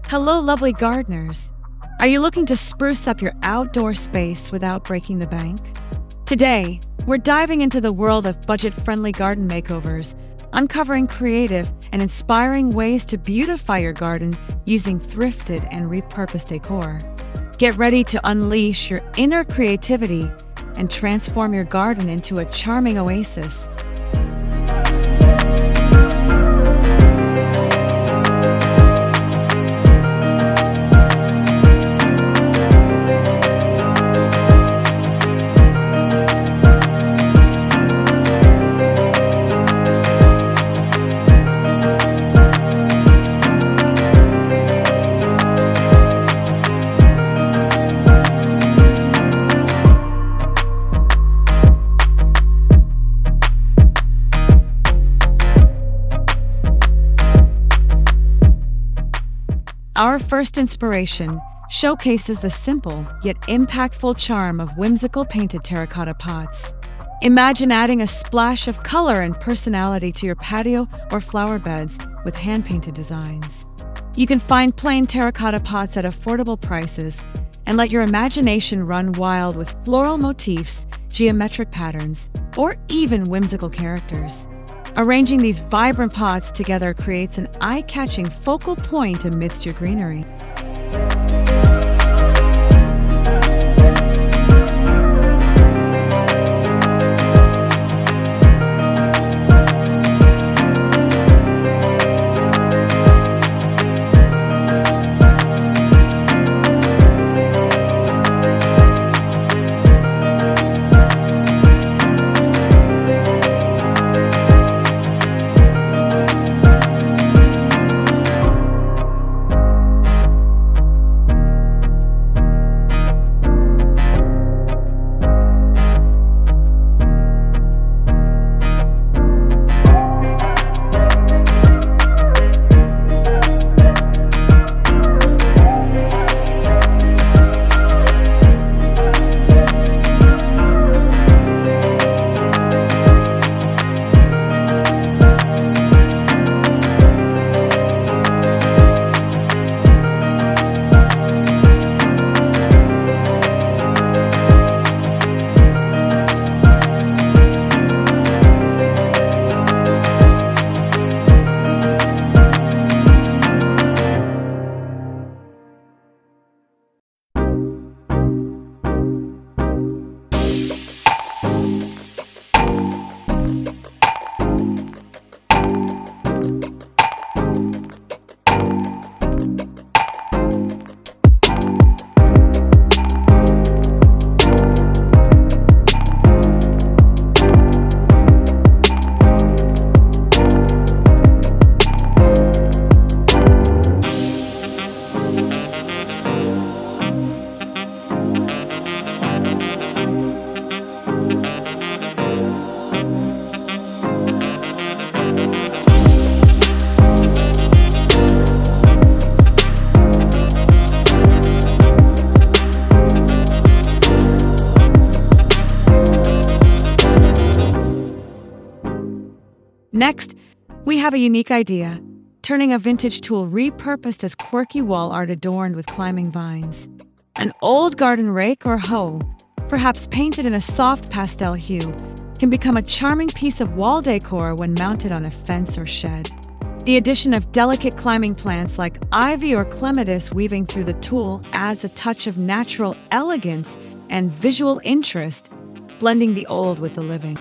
Hello, lovely gardeners. Are you looking to spruce up your outdoor space without breaking the bank? Today, we're diving into the world of budget-friendly garden makeovers, uncovering creative and inspiring ways to beautify your garden using thrifted and repurposed decor. Get ready to unleash your inner creativity and transform your garden into a charming oasis. Our first inspiration showcases the simple yet impactful charm of whimsical painted terracotta pots. Imagine adding a splash of color and personality to your patio or flower beds with hand-painted designs. You can find plain terracotta pots at affordable prices and let your imagination run wild with floral motifs, geometric patterns, or even whimsical characters. Arranging these vibrant pots together creates an eye-catching focal point amidst your greenery. Next, we have a unique idea, turning a vintage tool repurposed as quirky wall art adorned with climbing vines. An old garden rake or hoe, perhaps painted in a soft pastel hue, can become a charming piece of wall decor when mounted on a fence or shed. The addition of delicate climbing plants like ivy or clematis weaving through the tool adds a touch of natural elegance and visual interest, blending the old with the living.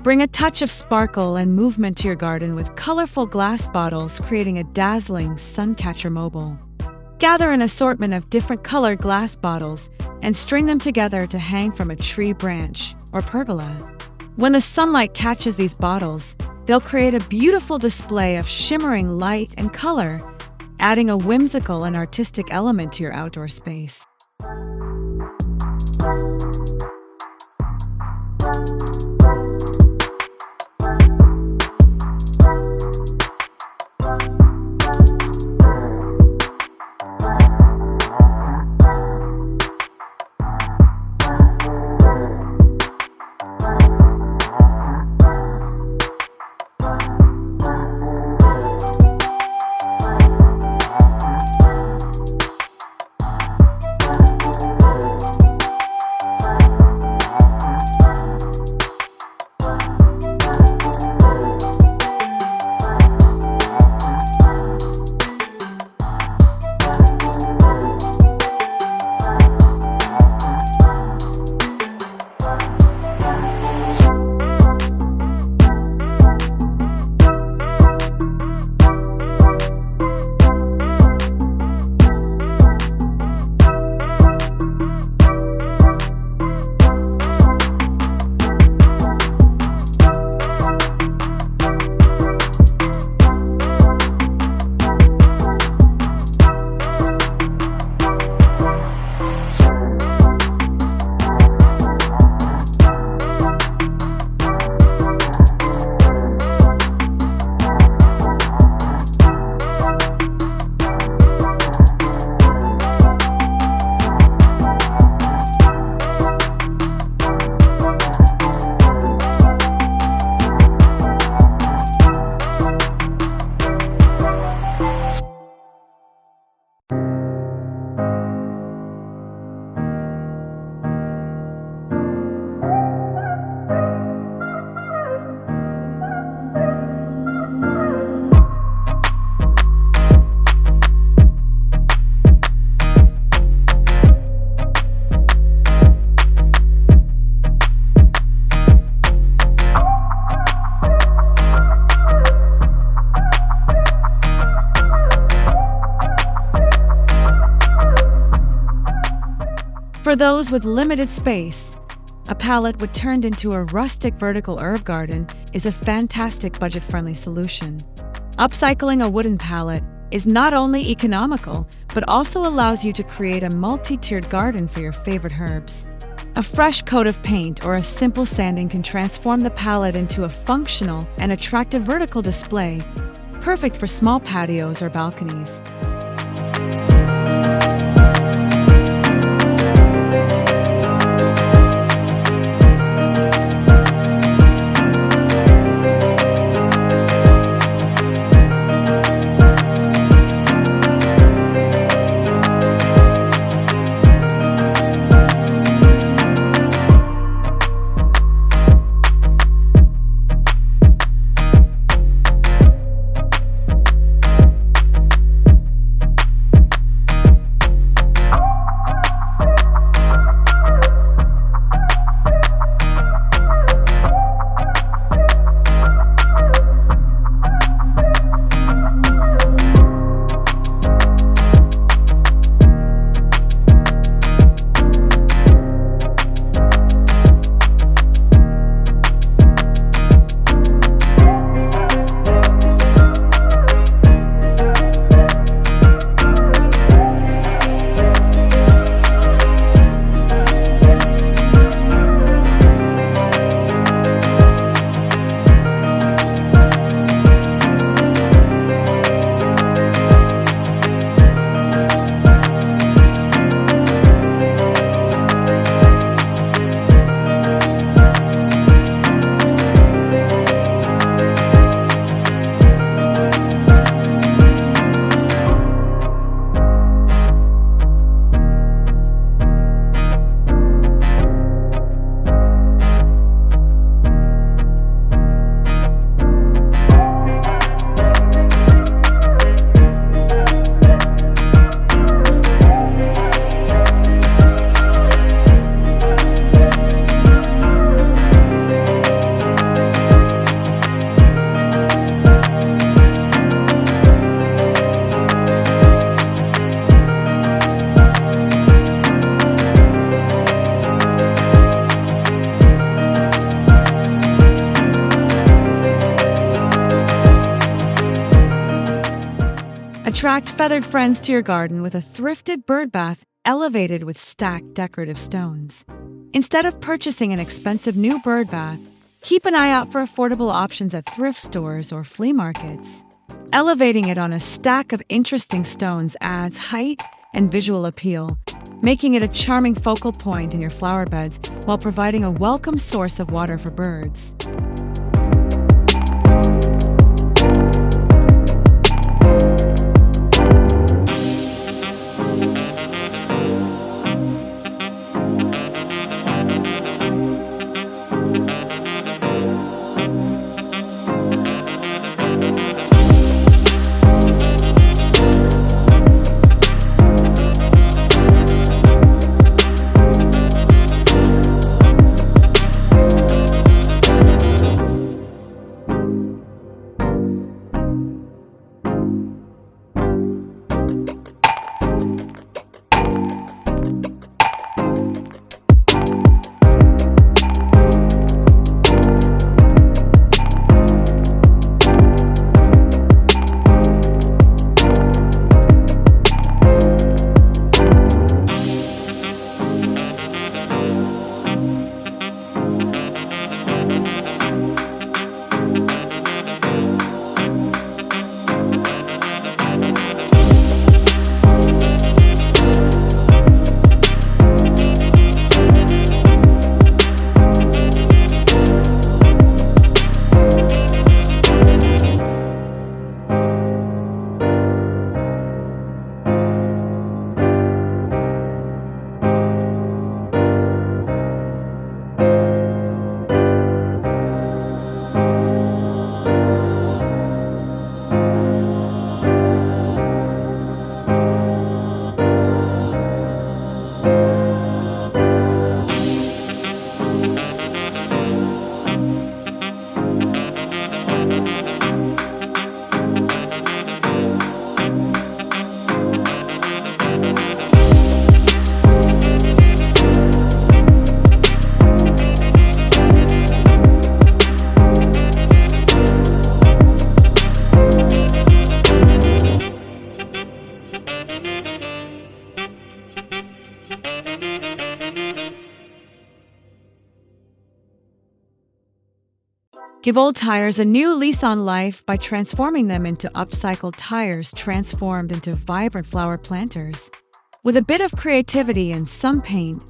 Bring a touch of sparkle and movement to your garden with colorful glass bottles, creating a dazzling suncatcher mobile. Gather an assortment of different colored glass bottles and string them together to hang from a tree branch or pergola. When the sunlight catches these bottles, they'll create a beautiful display of shimmering light and color, adding a whimsical and artistic element to your outdoor space. For those with limited space, a pallet would turned into a rustic vertical herb garden is a fantastic budget-friendly solution. Upcycling a wooden pallet is not only economical, but also allows you to create a multi-tiered garden for your favorite herbs. A fresh coat of paint or a simple sanding can transform the pallet into a functional and attractive vertical display, perfect for small patios or balconies. Attract feathered friends to your garden with a thrifted birdbath elevated with stacked decorative stones. Instead of purchasing an expensive new birdbath, keep an eye out for affordable options at thrift stores or flea markets. Elevating it on a stack of interesting stones adds height and visual appeal, making it a charming focal point in your flower beds while providing a welcome source of water for birds. Give old tires a new lease on life by transforming them into upcycled tires transformed into vibrant flower planters. With a bit of creativity and some paint,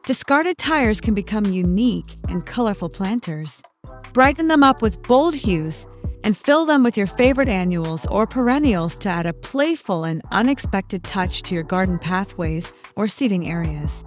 discarded tires can become unique and colorful planters. Brighten them up with bold hues and fill them with your favorite annuals or perennials to add a playful and unexpected touch to your garden pathways or seating areas.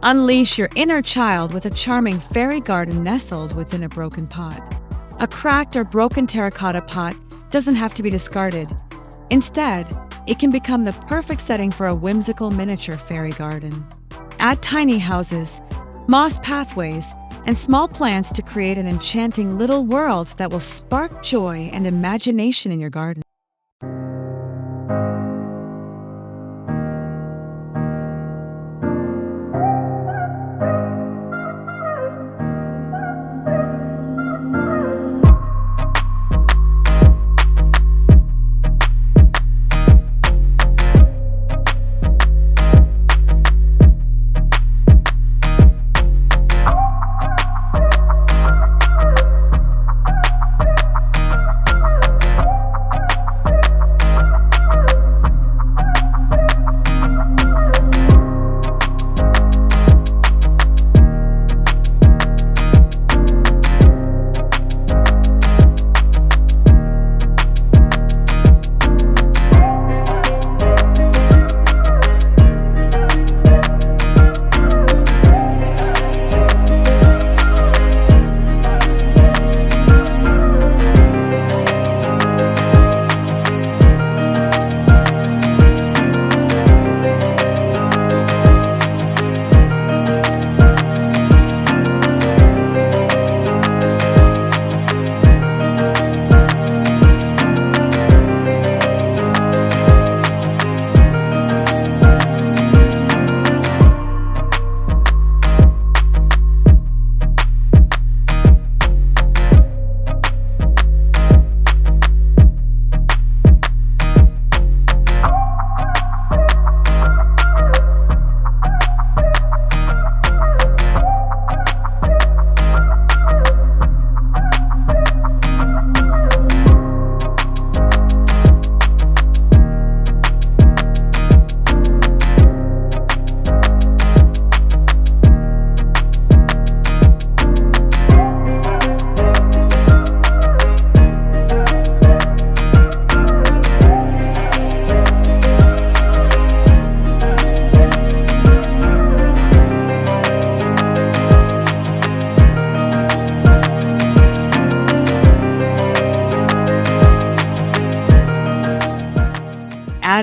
Unleash your inner child with a charming fairy garden nestled within a broken pot. A cracked or broken terracotta pot doesn't have to be discarded. Instead, it can become the perfect setting for a whimsical miniature fairy garden. Add tiny houses, moss pathways, and small plants to create an enchanting little world that will spark joy and imagination in your garden.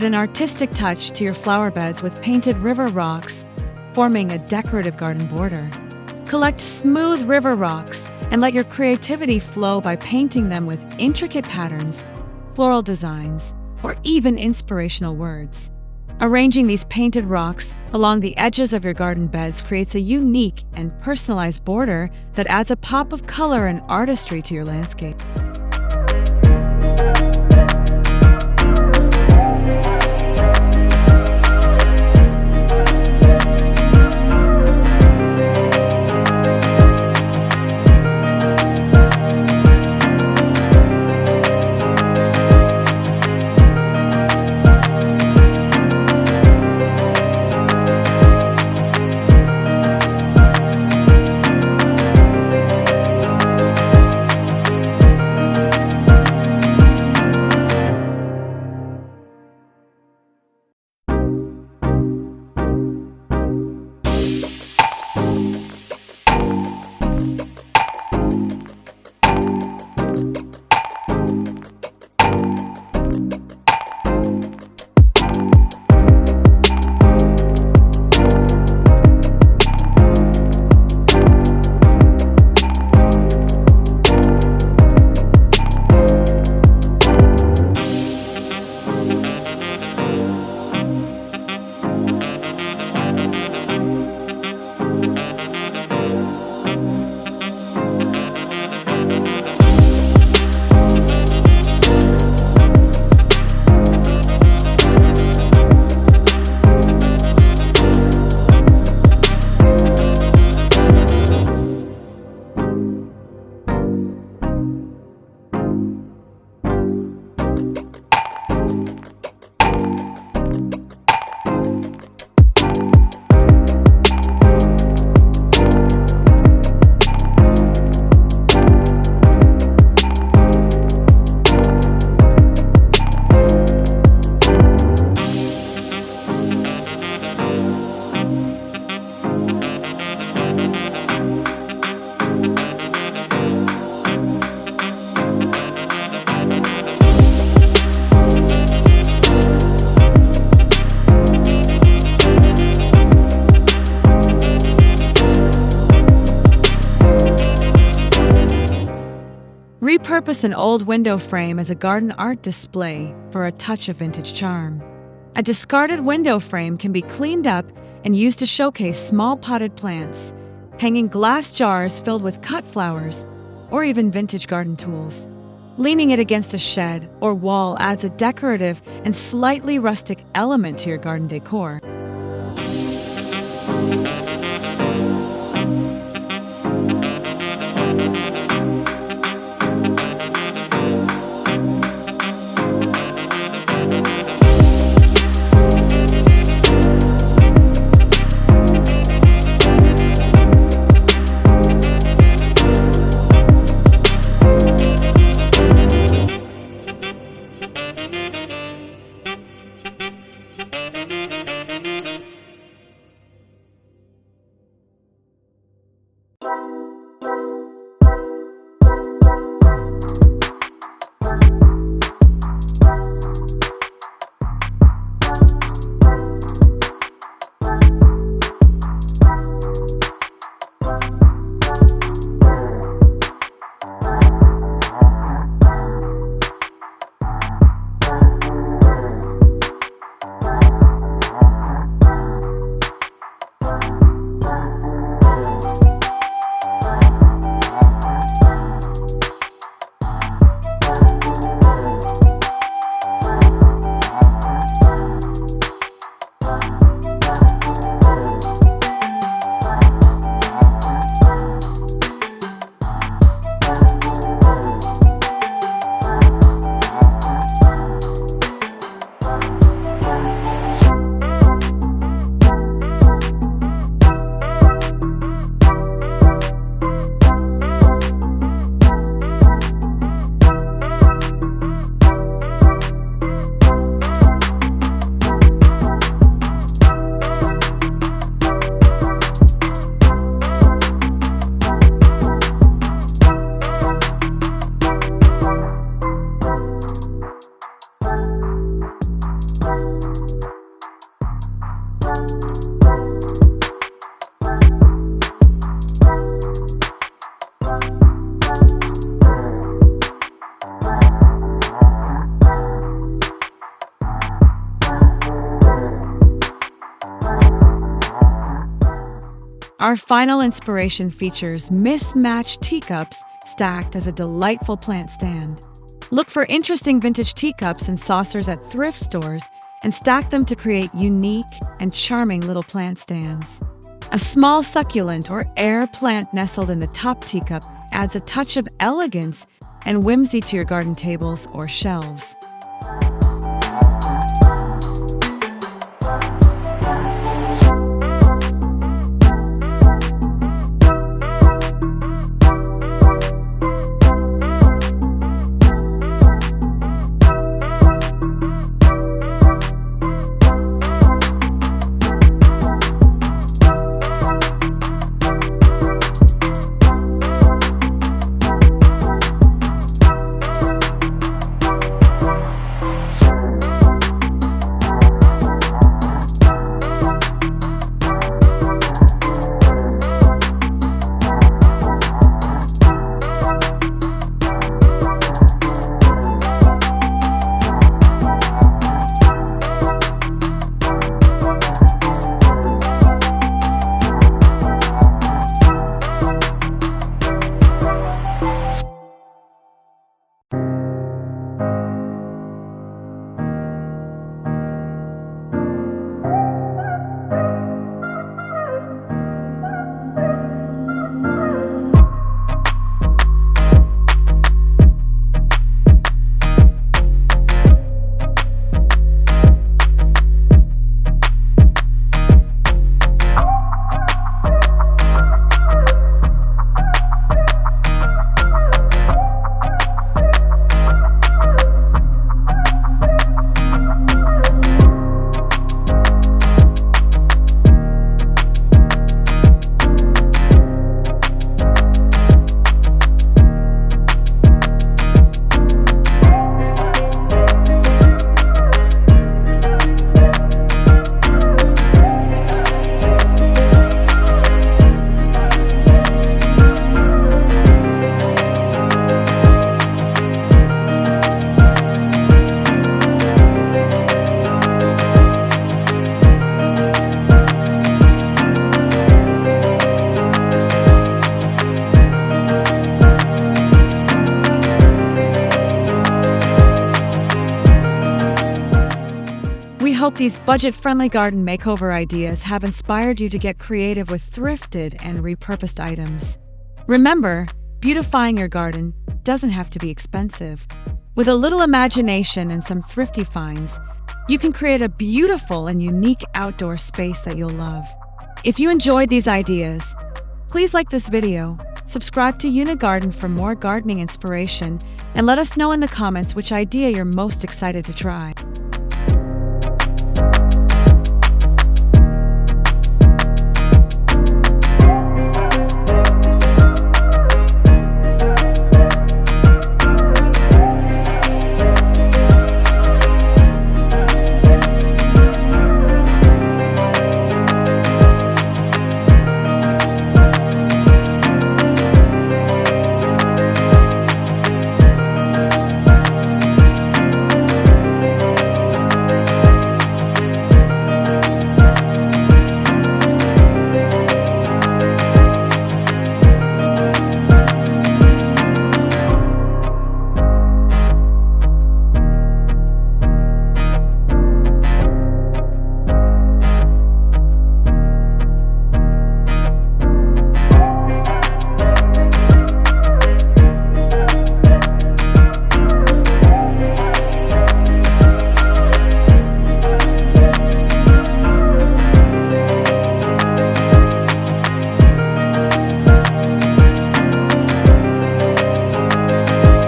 Add an artistic touch to your flower beds with painted river rocks, forming a decorative garden border. Collect smooth river rocks and let your creativity flow by painting them with intricate patterns, floral designs, or even inspirational words. Arranging these painted rocks along the edges of your garden beds creates a unique and personalized border that adds a pop of color and artistry to your landscape. Repurpose an old window frame as a garden art display for a touch of vintage charm. A discarded window frame can be cleaned up and used to showcase small potted plants, hanging glass jars filled with cut flowers, or even vintage garden tools. Leaning it against a shed or wall adds a decorative and slightly rustic element to your garden decor. Our final inspiration features mismatched teacups stacked as a delightful plant stand. Look for interesting vintage teacups and saucers at thrift stores and stack them to create unique and charming little plant stands. A small succulent or air plant nestled in the top teacup adds a touch of elegance and whimsy to your garden tables or shelves. these budget-friendly garden makeover ideas have inspired you to get creative with thrifted and repurposed items. Remember, beautifying your garden doesn't have to be expensive. With a little imagination and some thrifty finds, you can create a beautiful and unique outdoor space that you'll love. If you enjoyed these ideas, please like this video, subscribe to Yuna Garden for more gardening inspiration, and let us know in the comments which idea you're most excited to try.